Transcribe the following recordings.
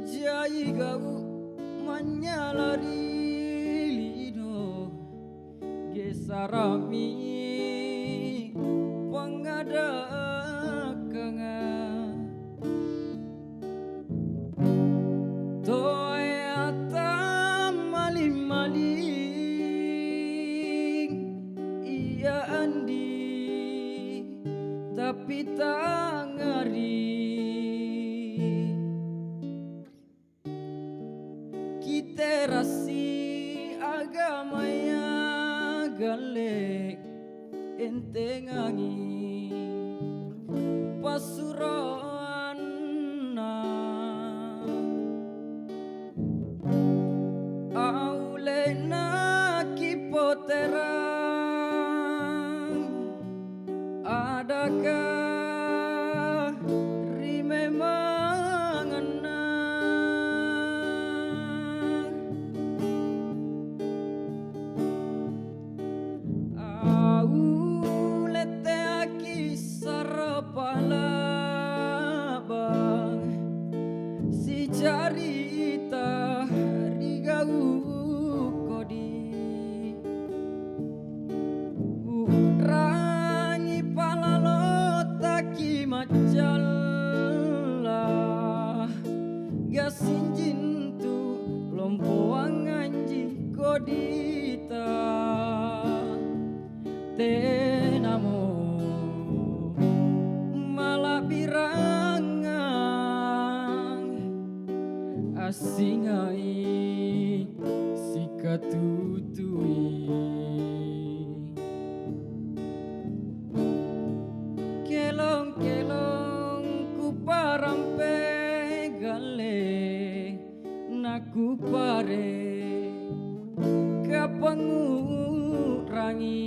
Jai gau menyalari lido gesarami pengada kenga toyata maling-maling iya andi tapi tangari terasi agamanya galek entengangi pasurana aulena kipoterang adakah rimemangana palabang si carita rigau kodi rangi palalota ki macalla gasinjin tu lompoang anji kodita tenamo asingai sikatutui kelong-kelong ku parampe gale naku pare kapangurangi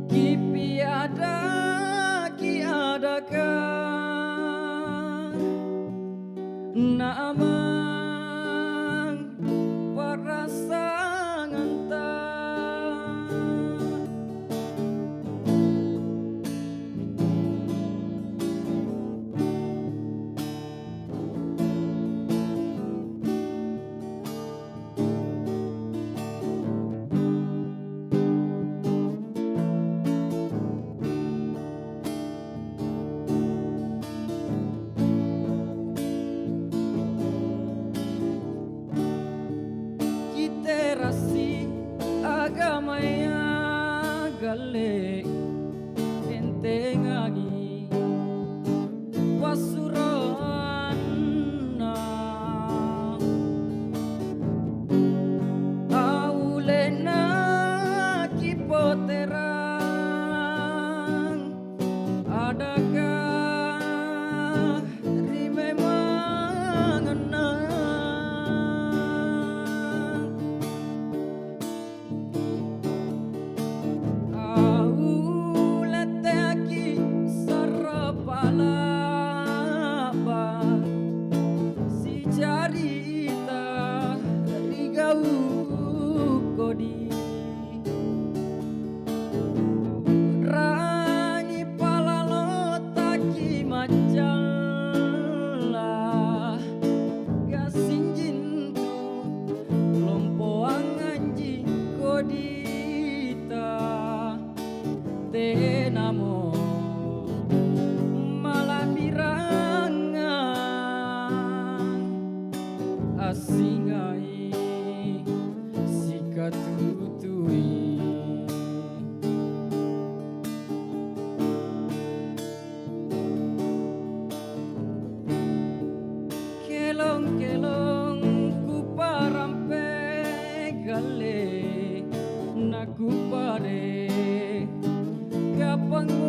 kipi ada ki adakah namang parasangan ta agamanya galek entengangi pasurana aulena kipoterang adakah rimemangana kodi rangi palalota ki macalla gasinjin tu lompoang anji kodita tenamo malabirangan asingai sikatutui kelong-kelong ku parampe gale naku pare pangu